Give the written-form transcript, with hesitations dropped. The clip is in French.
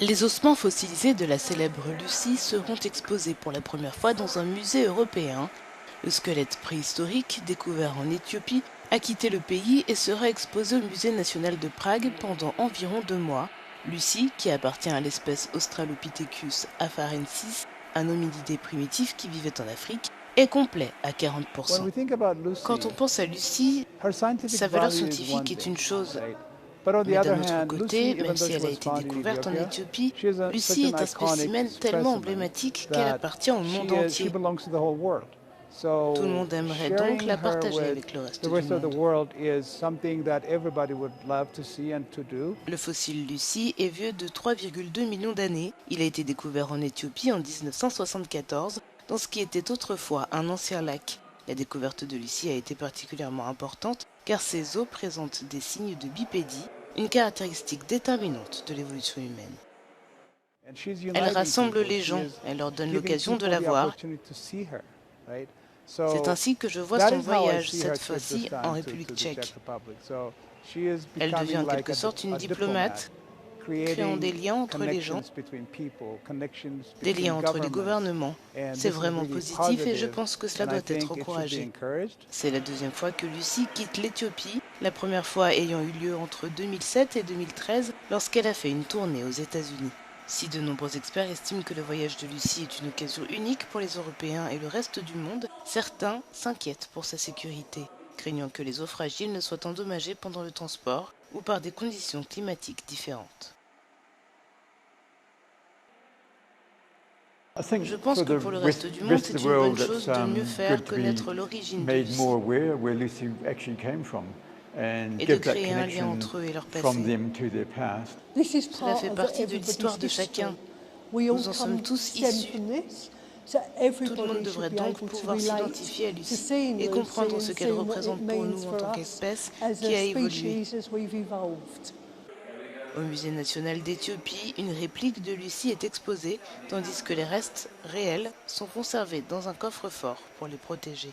Les ossements fossilisés de la célèbre Lucie seront exposés pour la première fois dans un musée européen. Le squelette préhistorique, découvert en Éthiopie, a quitté le pays et sera exposé au musée national de Prague pendant environ 2 mois. Lucie, qui appartient à l'espèce Australopithecus afarensis, un hominidé primitif qui vivait en Afrique, est complet à 40%. Quand on pense à Lucie, sa valeur scientifique est une chose. Mais d'un autre côté, même si elle a été découverte en Éthiopie, Lucie est un spécimen tellement emblématique qu'elle appartient au monde entier. Tout le monde aimerait donc la partager avec le reste du monde. Le fossile Lucie est vieux de 3,2 millions d'années. Il a été découvert en Éthiopie en 1974, dans ce qui était autrefois un ancien lac. La découverte de Lucie a été particulièrement importante car ses os présentent des signes de bipédie, une caractéristique déterminante de l'évolution humaine. Elle rassemble les gens, elle leur donne l'occasion de la voir. C'est ainsi que je vois son voyage, cette fois-ci en République tchèque. Elle devient en quelque sorte une diplomate, créant des liens entre les gens, des liens entre les gouvernements. C'est vraiment positif et je pense que cela doit être encouragé. C'est la deuxième fois que Lucie quitte l'Éthiopie, la première fois ayant eu lieu entre 2007 et 2013 lorsqu'elle a fait une tournée aux États-Unis. Si de nombreux experts estiment que le voyage de Lucie est une occasion unique pour les Européens et le reste du monde, certains s'inquiètent pour sa sécurité, craignant que les os fragiles ne soient endommagés pendant le transport ou par des conditions climatiques différentes. Je pense que pour le reste du monde, c'est une bonne chose de mieux faire connaître l'origine de Lucie et de créer un lien entre eux et leur passé. Cela fait partie de l'histoire de chacun. Nous en sommes tous issus. Tout le monde devrait donc pouvoir s'identifier à Lucie et comprendre ce qu'elle représente pour nous en tant qu'espèce qui a évolué. Au Musée national d'Éthiopie, une réplique de Lucie est exposée, tandis que les restes réels sont conservés dans un coffre-fort pour les protéger.